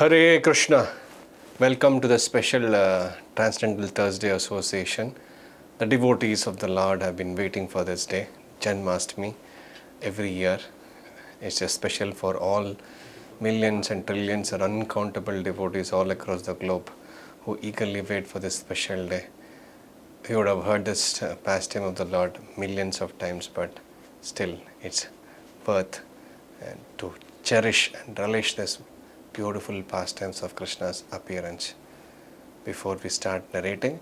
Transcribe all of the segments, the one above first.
Hare Krishna. Welcome to the special Transcendental Thursday Association. The devotees of the Lord have been waiting for this day, Janmashtami, every year. It's just special for all millions and trillions and uncountable devotees all across the globe who eagerly wait for this special day. You would have heard this pastime of the Lord millions of times, but still it's worth to cherish and relish this beautiful pastimes of Krishna's appearance. Before we start narrating,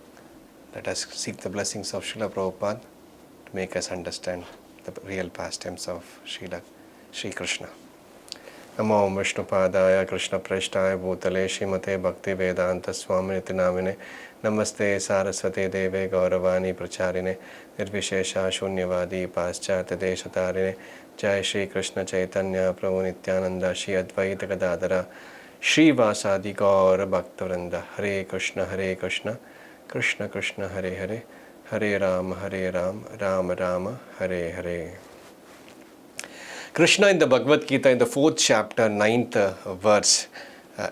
let us seek the blessings of Srila Prabhupada to make us understand the real pastimes of Sri Krishna. Namo Vishnupadaya Krishna Preshtaya Bhutale Srimate Bhakti Vedanta Swaminiti Namine Namaste Saraswate Deve Gauravani Pracharine Nirvishesha Shunyavadi Paschatya Deshatarine Jai Shri Krishna Chaitanya Prabhu Nityananda Shri Advaita Gadadara Shri Vasadi Gaura Bhaktavranda Hare Krishna Krishna Krishna Hare Hare Hare Rama Rama Rama Hare Hare. Krishna in the Bhagavad Gita in the 4th chapter, 9th verse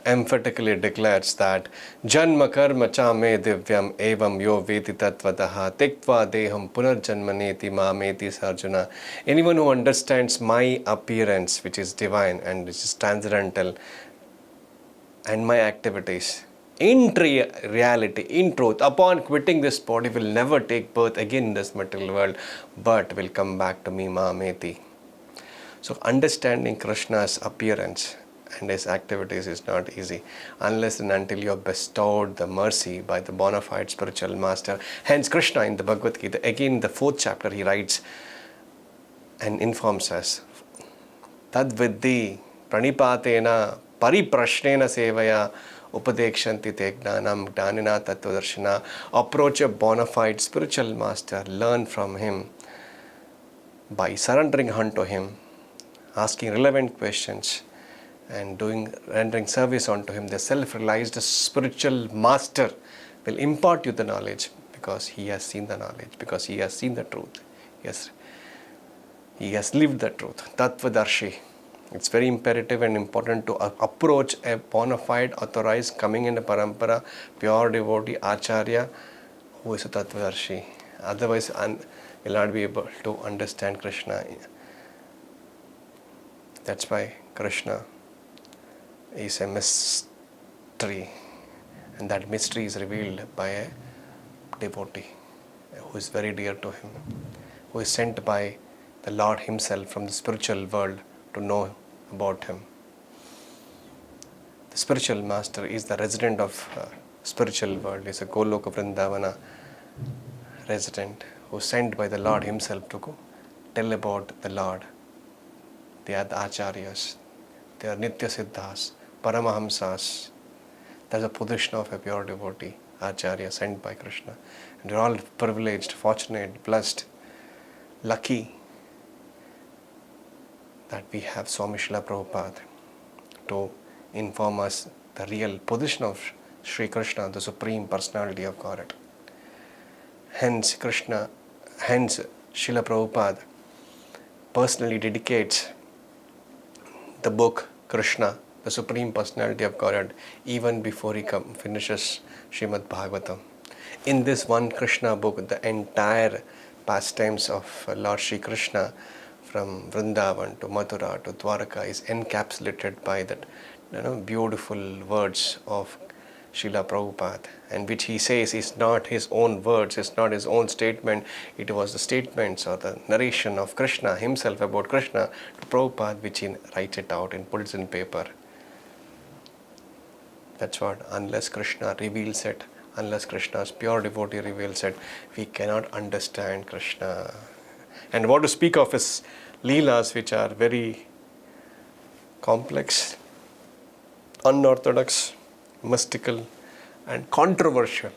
emphatically declares that Janma karma cha me divyam evam yo veti tatvataha tiktva deham punarjanmaneti mameti sarjuna. Anyone who understands my appearance, which is divine and which is transcendental, and my activities, in reality, in truth, upon quitting this body will never take birth again in this material world, but will come back to me mameti. So understanding Krishna's appearance and his activities is not easy unless and until you are bestowed the mercy by the bona fide spiritual master. Hence Krishna in the Bhagavad Gita, again in the 4th chapter, he writes and informs us, Tad viddhi pranipatena pariprashnena sevaya upadekshanti te gnanam gnanina tattvadarshana. Approach a bona fide spiritual master, learn from him by surrendering unto him, asking relevant questions and rendering service unto him. The self-realized spiritual master will impart you the knowledge because he has seen the knowledge, because he has seen the truth. Yes, he has lived the truth. Tattvadarshi. It's very imperative and important to approach a bona fide, authorized, coming in a parampara, pure devotee, acharya, who is a Tattvadarshi. Otherwise, will not be able to understand Krishna. That's why Krishna is a mystery, and that mystery is revealed by a devotee who is very dear to him, who is sent by the Lord himself from the spiritual world to know about him. The spiritual master is the resident of spiritual world, is a Goloka Vrindavana resident who is sent by the Lord himself to tell about the Lord. They are the acharyas, they are nitya siddhas, paramahamsas. That's a position of a pure devotee, acharya sent by Krishna. And we're all privileged, fortunate, blessed, lucky that we have Swami Srila Prabhupada to inform us the real position of Sri Krishna, the Supreme Personality of Godhead. Hence Srila Prabhupada personally dedicates the book Krishna, the Supreme Personality of Godhead, even before he finishes Srimad Bhagavatam. In this one Krishna book, the entire pastimes of Lord Sri Krishna from Vrindavan to Mathura to Dwaraka is encapsulated by that beautiful words of Srila Prabhupada, and which he says is not his own words, it's not his own statement, it was the statements or the narration of Krishna himself about Krishna to Prabhupada, which he writes it out and puts it in paper. That's what, unless Krishna reveals it, unless Krishna's pure devotee reveals it, we cannot understand Krishna. And what to speak of his leelas, which are very complex, unorthodox, mystical and controversial.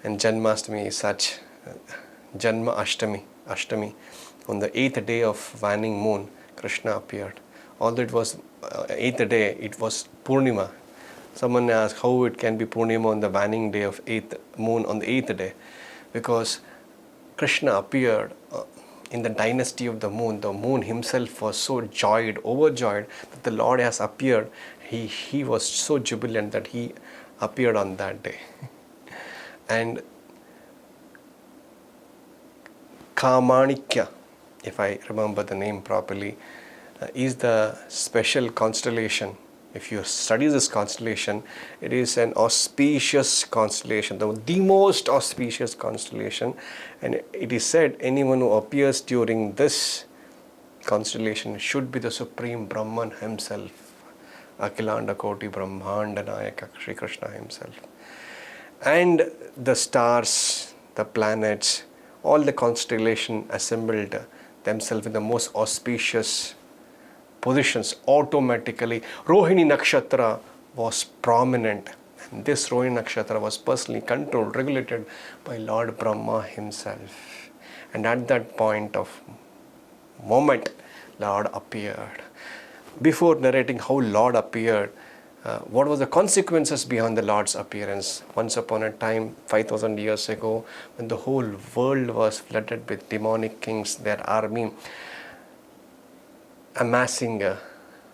And Janmashtami is such. Ashtami, on the 8th day of waning moon, Krishna appeared. Although it was 8th day, it was Purnima. Someone asked how it can be Purnima on the waning day of 8th moon on the 8th day, because Krishna appeared in the dynasty of the moon himself was so overjoyed that the Lord has appeared. He was so jubilant that he appeared on that day. And Kamanikya, if I remember the name properly, is the special constellation. If you study this constellation, it is an auspicious constellation, the most auspicious constellation. And it is said anyone who appears during this constellation should be the Supreme Brahman himself, Akhilanda Koti Brahmanda Nayaka Sri Krishna himself. And the stars, the planets, all the constellation assembled themselves in the most auspicious positions automatically. Rohini Nakshatra was prominent, and this Rohini Nakshatra was personally controlled, regulated by Lord Brahma himself. And at that moment, Lord appeared. Before narrating how Lord appeared, what was the consequences behind the Lord's appearance? Once upon a time, 5,000 years ago, when the whole world was flooded with demonic kings, their army amassing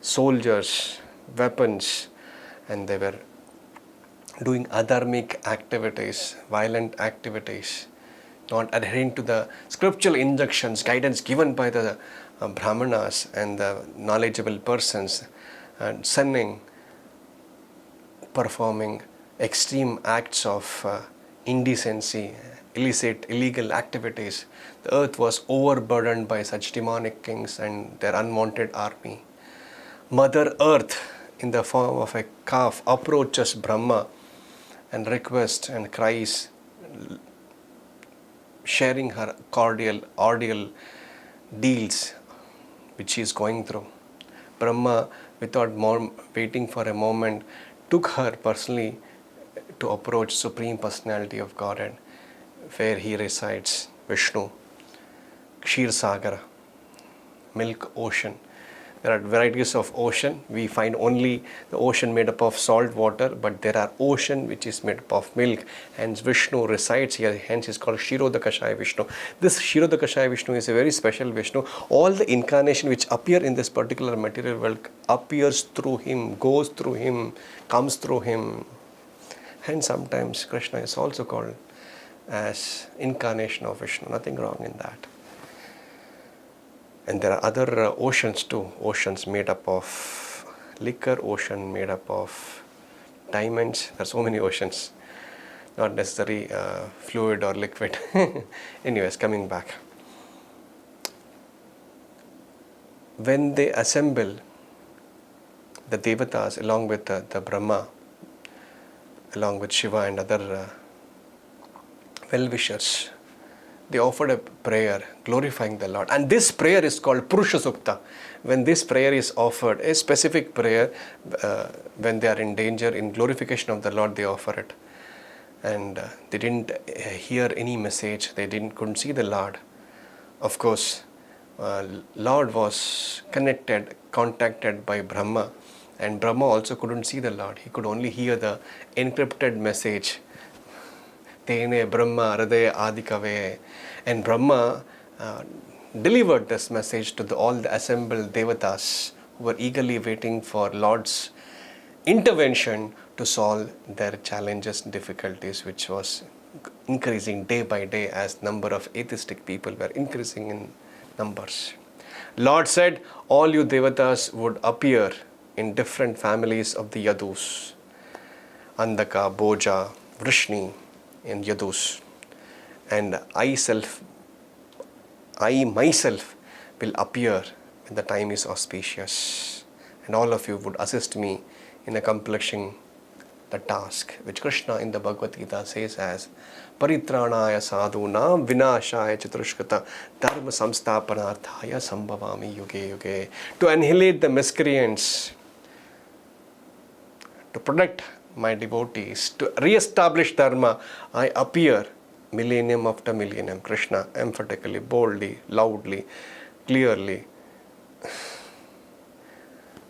soldiers, weapons, and they were doing adharmic activities, violent activities, not adhering to the scriptural injunctions, guidance given by the Brahmanas and the knowledgeable persons, and sinning, performing extreme acts of indecency, illicit, illegal activities. The earth was overburdened by such demonic kings and their unwanted army. Mother Earth, in the form of a calf, approaches Brahma and requests and cries, sharing her ordeal deals which she is going through. Brahma, without waiting for a moment, took her personally to approach Supreme Personality of Godhead, where he resides, Vishnu, Kshir Sagara, milk ocean. There are varieties of ocean. We find only the ocean made up of salt water, but there are ocean which is made up of milk. Hence Vishnu resides here, hence is called Kshirodakashaya Vishnu. This Kshirodakashaya Vishnu is a very special Vishnu. All the incarnation which appear in this particular material world appears through him, goes through him, comes through him. Hence sometimes Krishna is also called as incarnation of Vishnu. Nothing wrong in that. And there are other oceans too. Oceans made up of liquor, ocean made up of diamonds. There are so many oceans. Not necessarily fluid or liquid. Anyways, coming back. When they assemble, the Devatas along with the Brahma, along with Shiva and other well-wishers, they offered a prayer glorifying the Lord. And this prayer is called Purusha Sukta. When this prayer is offered, a specific prayer, when they are in danger, in glorification of the Lord, they offer it. And they didn't hear any message. They couldn't see the Lord. Of course, Lord was contacted by Brahma. And Brahma also couldn't see the Lord. He could only hear the encrypted message. Tene Brahma Hridaya Adikave. And Brahma delivered this message to all the assembled Devatas who were eagerly waiting for Lord's intervention to solve their challenges and difficulties, which was increasing day by day as number of atheistic people were increasing in numbers. Lord said, all you Devatas would appear in different families of the Yadus. Andaka, Boja, Vrishni, and Yadus. And I myself will appear when the time is auspicious. And all of you would assist me in accomplishing the task, which Krishna in the Bhagavad Gita says as Paritranaya sadhunam vinashaya chatushkata dharma samsthapanarthaya sambhavami yuge yuge. To annihilate the miscreants, to protect my devotees, to re-establish dharma, I appear millennium after millennium. Krishna emphatically, boldly, loudly, clearly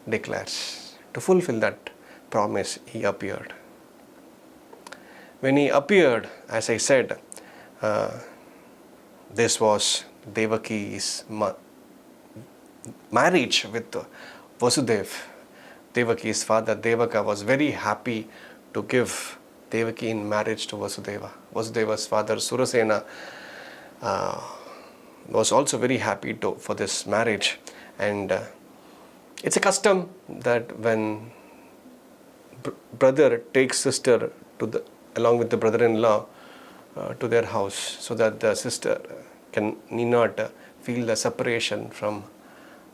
declares. To fulfill that promise, he appeared. When he appeared, as I said, this was Devaki's marriage with Vasudev. Devaki's father Devaka was very happy to give Devaki in marriage to Vasudeva. Vasudeva's father Surasena was also very happy for this marriage, and it's a custom that when brother takes sister along with the brother-in-law to their house, so that the sister need not feel the separation from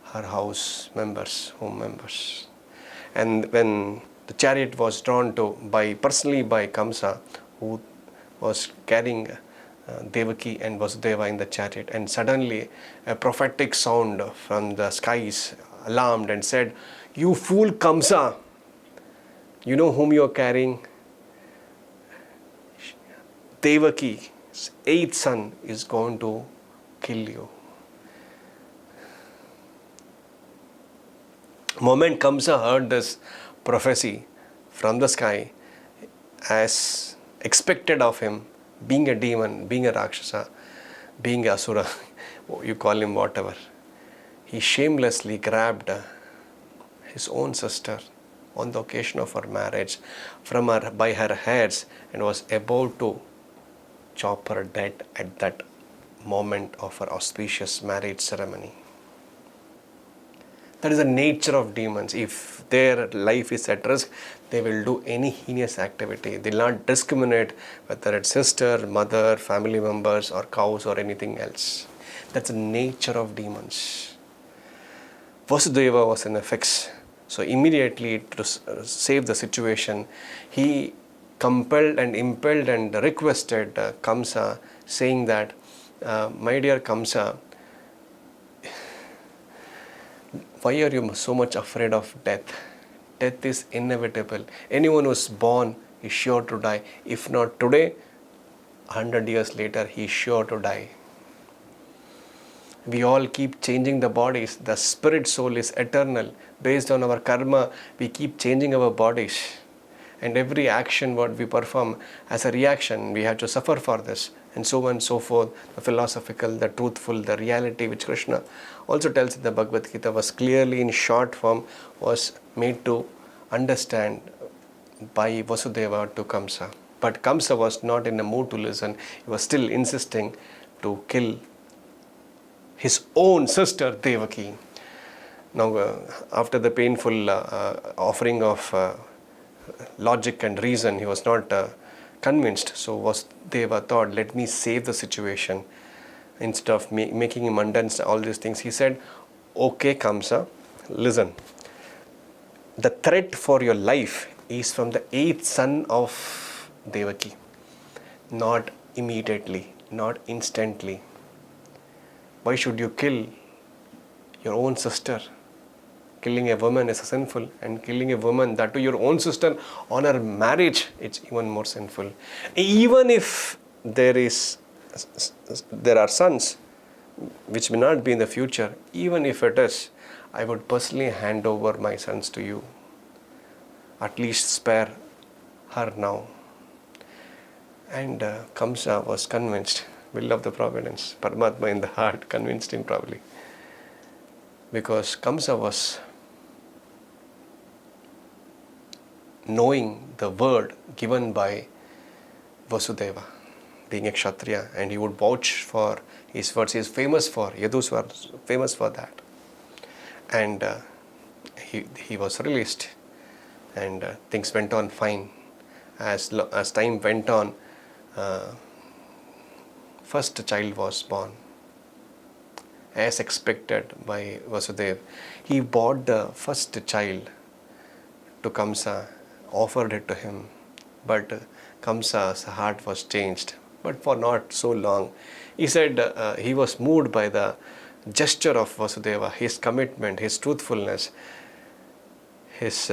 her home members. And when the chariot was drawn personally by Kamsa, who was carrying Devaki and Vasudeva in the chariot, and suddenly a prophetic sound from the skies alarmed and said, "You fool Kamsa, you know whom you are carrying? Devaki's 8th son is going to kill you." Moment Kamsa heard this prophecy from the sky, as expected of him, being a demon, being a Rakshasa, being a Asura, you call him whatever, he shamelessly grabbed his own sister on the occasion of her marriage by her hairs and was about to chop her dead at that moment of her auspicious marriage ceremony. That is the nature of demons. If their life is at risk, they will do any heinous activity. They will not discriminate whether it's sister, mother, family members, or cows, or anything else. That's the nature of demons. Vasudeva was in a fix. So immediately, to save the situation, he compelled and impelled and requested Kamsa, saying that, "My dear Kamsa, why are you so much afraid of death? Death is inevitable. Anyone who is born is sure to die. If not today, 100 years later, he is sure to die. We all keep changing the bodies. The spirit soul is eternal. Based on our karma, we keep changing our bodies. And every action what we perform as a reaction, we have to suffer for this." And so on and so forth. The philosophical, the truthful, the reality, which Krishna also tells in the Bhagavad Gita, was clearly in short form, was made to understand by Vasudeva to Kamsa. But Kamsa was not in a mood to listen. He was still insisting to kill his own sister Devaki. Now, after the painful offering of logic and reason, he was not convinced. So Vasudeva thought, let me save the situation. Instead of making him undone all these things, he said, "Okay, Kamsa, listen. The threat for your life is from the 8th son of Devaki. Not immediately, not instantly. Why should you kill your own sister? Killing a woman is sinful, and killing a woman, that to your own sister, on her marriage, it's even more sinful. Even if there are sons, which may not be in the future, even if it is, I would personally hand over my sons to you. At least spare her now." And Kamsa was convinced. Will of the providence, Paramatma in the heart convinced him probably. Because Kamsa was knowing the word given by Vasudeva, being a Kshatriya, and he would vouch for his words. He is famous for, Yadus was famous for that. And he was released, and things went on fine. As time went on, first child was born. As expected by Vasudeva, he brought the first child to Kamsa, offered it to him, but Kamsa's heart was changed, but for not so long. He said he was moved by the gesture of Vasudeva, his commitment, his truthfulness, his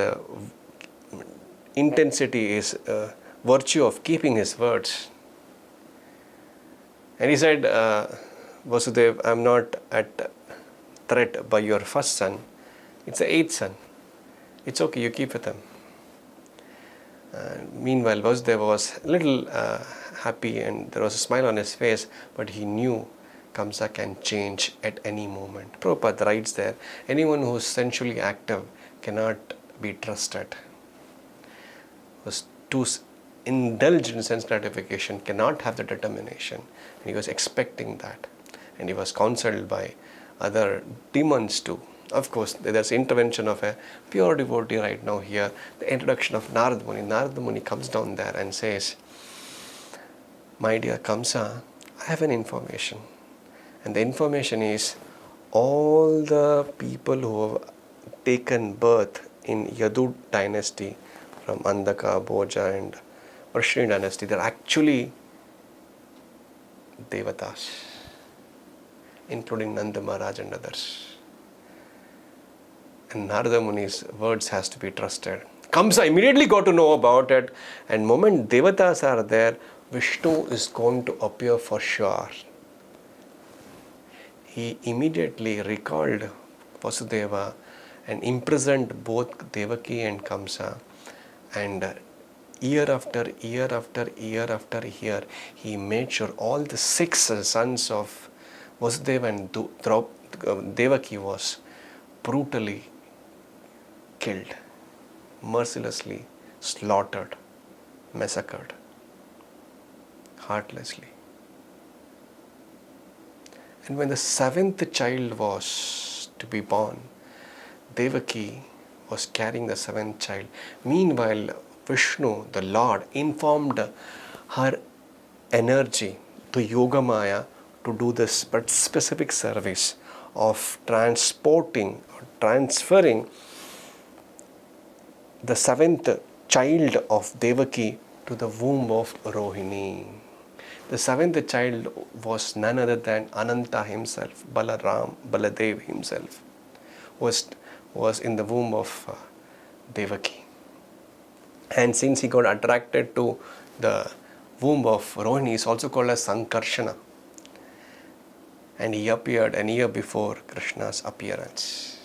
intensity, his virtue of keeping his words. And he said, "Vasudeva, I am not at threat by your first son. It's the 8th son. It's okay, you keep with him." Meanwhile, Vasudeva was a little happy, and there was a smile on his face, but he knew Kamsa can change at any moment. Prabhupada writes there, anyone who is sensually active cannot be trusted. Was too indulged in sense gratification, cannot have the determination. And he was expecting that. And he was counseled by other demons too. Of course, there's intervention of a pure devotee right now here. The introduction of Narad Muni. Narad Muni comes down there and says, my dear Kamsa, I have an information. And the information is, all the people who have taken birth in Yadu dynasty, from Andhaka, Bhoja and Vrishni dynasty, they're actually Devatas, including Nanda Maharaj and others. And Narada Muni's words has to be trusted. Kamsa immediately got to know about it, and moment Devatas are there, Vishnu is going to appear for sure. He immediately recalled Vasudeva and imprisoned both Devaki and Kamsa, and year after year after year after year, he made sure all the 6 sons of Vasudeva and Devaki was brutally killed, mercilessly slaughtered, massacred, heartlessly. And when the 7th child was to be born, Devaki was carrying the 7th child. Meanwhile, Vishnu, the Lord, informed her energy to Yogamaya to do this specific service of transporting or transferring the 7th child of Devaki to the womb of Rohini. The 7th child was none other than Ananta himself, Baladev himself, was in the womb of Devaki. And since he got attracted to the womb of Rohini, he is also called as Sankarshana. And he appeared a year before Krishna's appearance.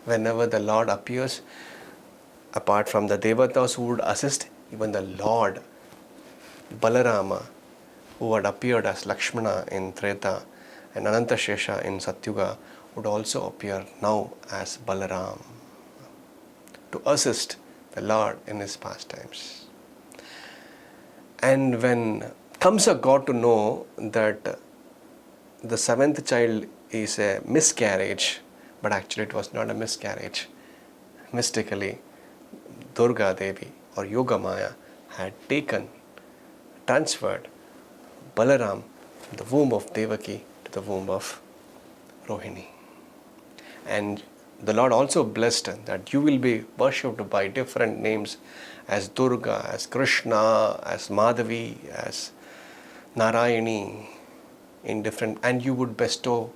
Whenever the Lord appears, apart from the Devatas who would assist, even the Lord Balarama, who had appeared as Lakshmana in Treta and Anantashesha in Satyuga, would also appear now as Balaram to assist the Lord in his pastimes. And when Kamsa got to know that the 7th child is a miscarriage, but actually it was not a miscarriage, mystically Durga Devi or Yogamaya had transferred Balaram from the womb of Devaki to the womb of Rohini. And the Lord also blessed that you will be worshipped by different names as Durga, as Krishna, as Madhavi, as Narayani, in different, and you would bestow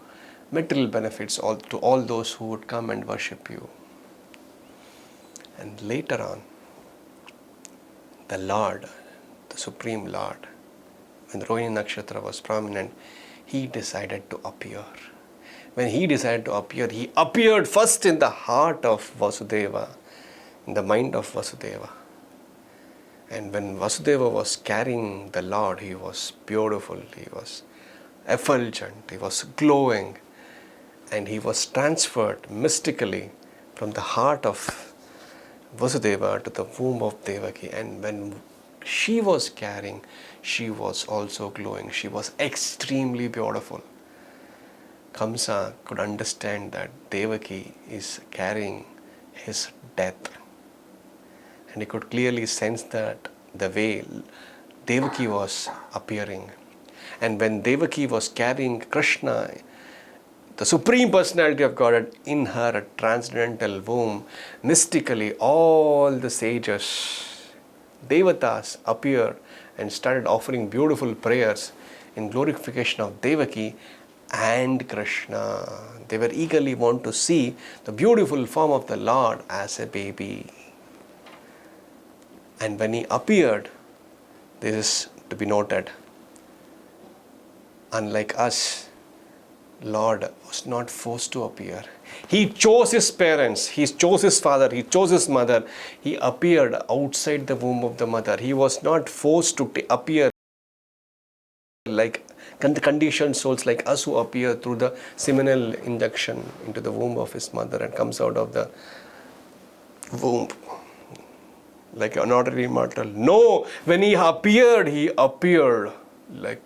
material benefits to all those who would come and worship you. And later on, the Lord, the Supreme Lord, when Rohini Nakshatra was prominent, he decided to appear. When he decided to appear, he appeared first in the heart of Vasudeva, in the mind of Vasudeva. And when Vasudeva was carrying the Lord, he was beautiful, he was effulgent, he was glowing, and he was transferred mystically from the heart of Vasudeva to the womb of Devaki. And when she was carrying, she was also glowing. She was extremely beautiful. Kamsa could understand that Devaki is carrying his death. And he could clearly sense that the way Devaki was appearing. And when Devaki was carrying Krishna, the Supreme Personality of Godhead, in her transcendental womb, mystically all the sages, Devatas, appeared and started offering beautiful prayers in glorification of Devaki and Krishna. They were eagerly want to see the beautiful form of the Lord as a baby. And when he appeared, this is to be noted, unlike us, Lord was not forced to appear. He chose his parents, he chose his father, he chose his mother. He appeared outside the womb of the mother. He was not forced to appear like conditioned souls like us who appear through the seminal injection into the womb of his mother and comes out of the womb like an ordinary mortal. No, when he appeared like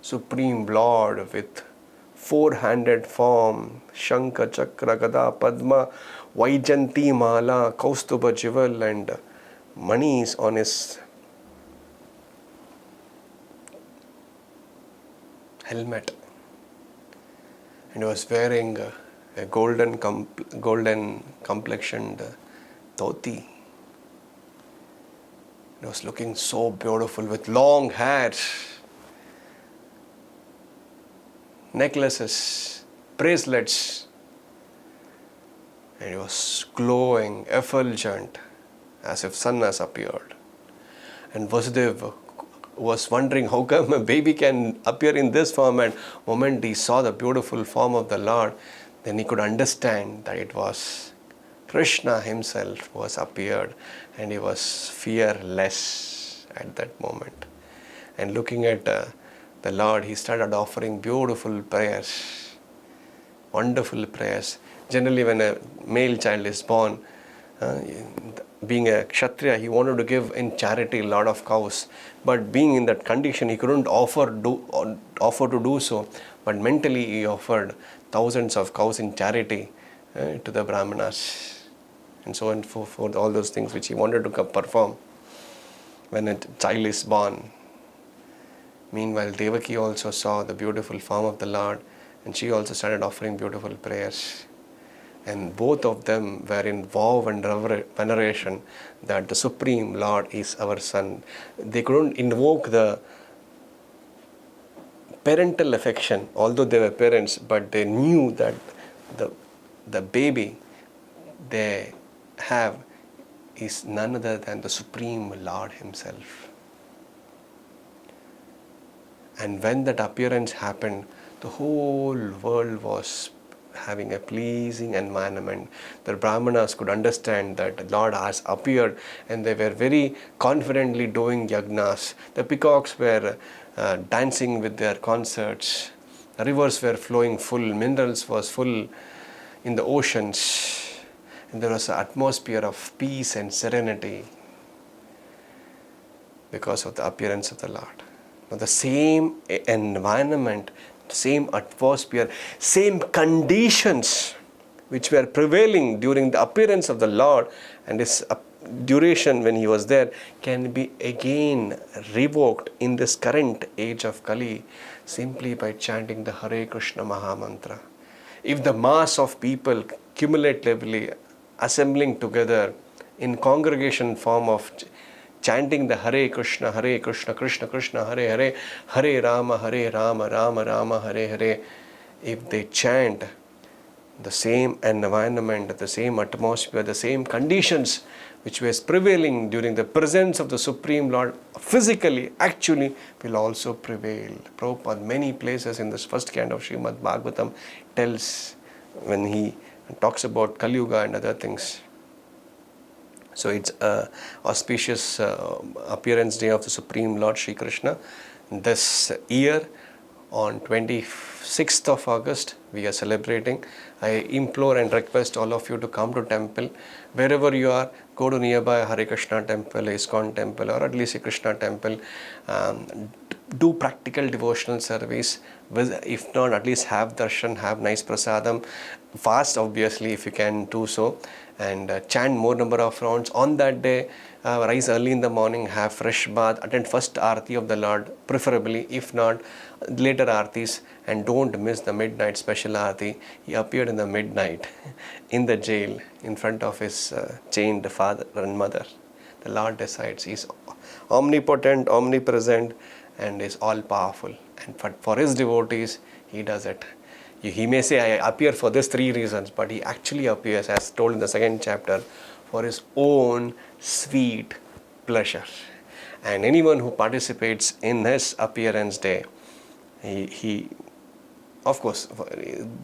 Supreme Lord with four-handed form, Shankha, Chakra, Gada, Padma, Vaijanti, Mala, Kaustuba, jewel and manis on his helmet. And he was wearing a golden complexioned dhoti. He was looking so beautiful with long hair, necklaces, bracelets, and he was glowing, effulgent, as if sun has appeared. And Vasudeva was wondering how come a baby can appear in this form, and the moment he saw the beautiful form of the Lord, then he could understand that it was Krishna himself who has appeared, and he was fearless at that moment. And looking at the Lord, he started offering beautiful prayers, wonderful prayers. Generally, when a male child is born, being a Kshatriya, he wanted to give in charity a lot of cows. But being in that condition, he couldn't offer to do so. But mentally, he offered thousands of cows in charity to the Brahmanas. And so on for all those things which he wanted to perform when a child is born. Meanwhile, Devaki also saw the beautiful form of the Lord, and she also started offering beautiful prayers. And both of them were in vow and veneration that the Supreme Lord is our Son. They couldn't invoke the parental affection, although they were parents, but they knew that the baby they have is none other than the Supreme Lord himself. And when that appearance happened, the whole world was having a pleasing environment. The Brahmanas could understand that the Lord has appeared, and they were very confidently doing yagnas. The peacocks were dancing with their concerts. The rivers were flowing full. Minerals was full in the oceans. And there was an atmosphere of peace and serenity because of the appearance of the Lord. Now, the same environment, same atmosphere, same conditions which were prevailing during the appearance of the Lord and his duration when he was there can be again revoked in this current age of Kali simply by chanting the Hare Krishna Mahamantra. If the mass of people cumulatively assembling together in congregation form of chanting the Hare Krishna, Krishna Krishna, Hare Hare, Hare Rama, Rama Rama, Hare Hare. If they chant the same environment, the same atmosphere, the same conditions which was prevailing during the presence of the Supreme Lord, physically, actually, will also prevail. Prabhupada, many places in this first canto of Srimad Bhagavatam, tells when he talks about Kali Yuga and other things. So it's an auspicious appearance day of the Supreme Lord Shri Krishna. This year, on 26th of August, we are celebrating. I implore and request all of you to come to temple. Wherever you are, go to nearby Hare Krishna temple, ISKCON temple, or at least a Krishna temple. Do practical devotional service. If not, at least have darshan, have nice prasadam. Fast, obviously, if you can do so. And chant more number of rounds. On that day, rise early in the morning, have fresh bath, attend first arati of the Lord, preferably. If not, later artis, and don't miss the midnight special arati. He appeared in the midnight in the jail in front of his chained father and mother. The Lord decides. He is omnipotent, omnipresent, and is all powerful. And for his devotees, he does it. He may say, I appear for these three reasons, but he actually appears, as told in the second chapter, for his own sweet pleasure. And anyone who participates in his appearance day, he of course,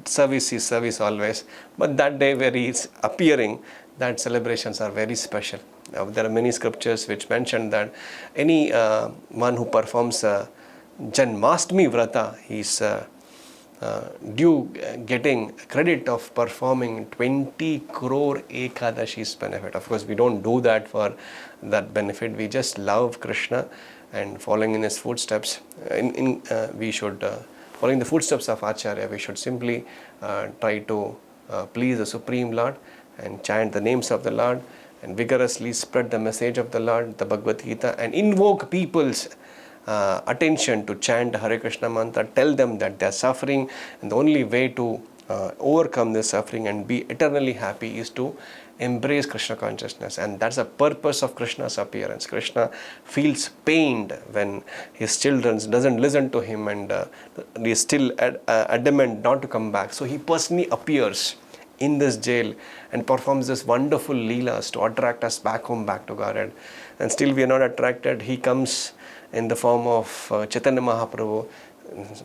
service is service always, but that day where he is appearing, that celebrations are very special. Now, there are many scriptures which mention that any one who performs Janmashtami Vrata, he's getting credit of performing 20 crore Ekadashi's benefit. Of course, we don't do that for that benefit. We just love Krishna and following in his footsteps. We should, following the footsteps of Acharya, we should simply try to please the Supreme Lord and chant the names of the Lord and vigorously spread the message of the Lord, the Bhagavad Gita, and invoke people's attention to chant Hare Krishna mantra, tell them that they are suffering, and the only way to overcome this suffering and be eternally happy is to embrace Krishna consciousness. And that's the purpose of Krishna's appearance. Krishna feels pained when his children doesn't listen to him and he is still adamant not to come back. So he personally appears in this jail and performs this wonderful leelas to attract us back home, back to Godhead. And still we are not attracted. He comes in the form of Chaitanya Mahaprabhu.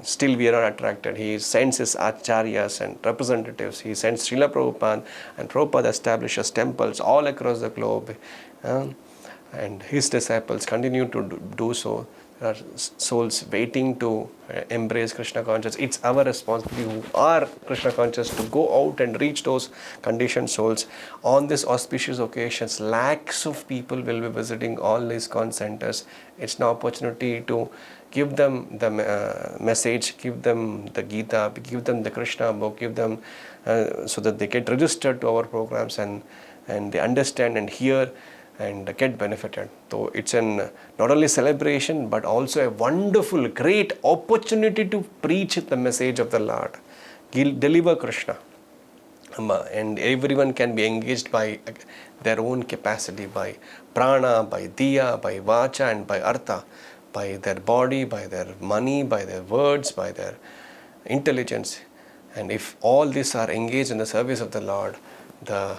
Still we are not attracted. He sends his acharyas and representatives. He sends Srila Prabhupada, and Prabhupada establishes temples all across the globe. And his disciples continue to do so. There are souls waiting to embrace Krishna consciousness. It's our responsibility who are Krishna conscious to go out and reach those conditioned souls. On this auspicious occasions, lakhs of people will be visiting all these ISKCON centers. It's an opportunity to give them the message, give them the Gita, give them the Krishna book, give them so that they get registered to our programs and they understand and hear and get benefited. So it's an not only celebration but also a wonderful, great opportunity to preach the message of the Lord, deliver Krishna. And everyone can be engaged by their own capacity, by prana, by diya, by vacha and by artha, by their body, by their money, by their words, by their intelligence. And if all these are engaged in the service of the Lord, the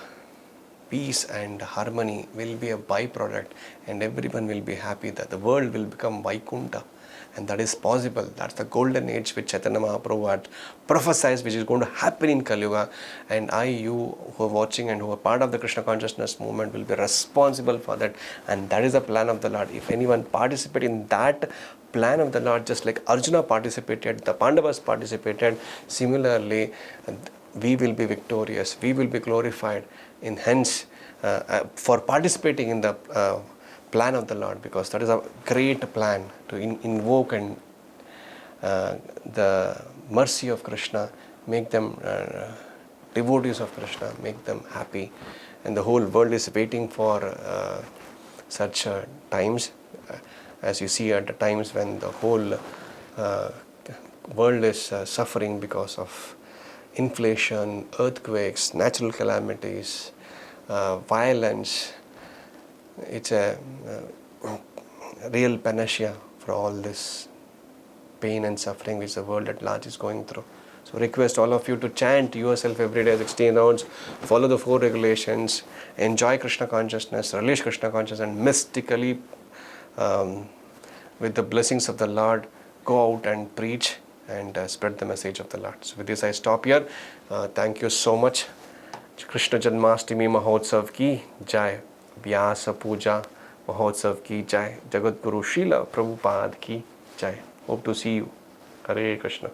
peace and harmony will be a byproduct and everyone will be happy, that the world will become Vaikunta. And that is possible. That's the golden age which Chaitanya Mahaprabhu had prophesied, which is going to happen in Kali Yuga. And you who are watching and who are part of the Krishna consciousness movement will be responsible for that. And that is the plan of the Lord. If anyone participate in that plan of the Lord, just like Arjuna participated, the Pandavas participated, similarly we will be victorious, we will be glorified in hence for participating in the plan of the Lord, because that is a great plan to invoke and the mercy of Krishna, make them devotees of Krishna, make them happy. And the whole world is waiting for such times, as you see at the times when the whole world is suffering because of inflation, earthquakes, natural calamities, violence. It's a real panacea for all this pain and suffering which the world at large is going through. So request all of you to chant yourself every day 16 rounds, follow the 4 regulations, enjoy Krishna consciousness, release Krishna consciousness, and mystically with the blessings of the Lord go out and preach and spread the message of the Lord. So with this I stop here. Thank you so much. Krishna Janmashtami Mahotsav ki jai. Vyasa Puja Mahotsav ki jai. Jagat Guru Srila Prabhupada ki jai. Hope to see you. Hare Krishna.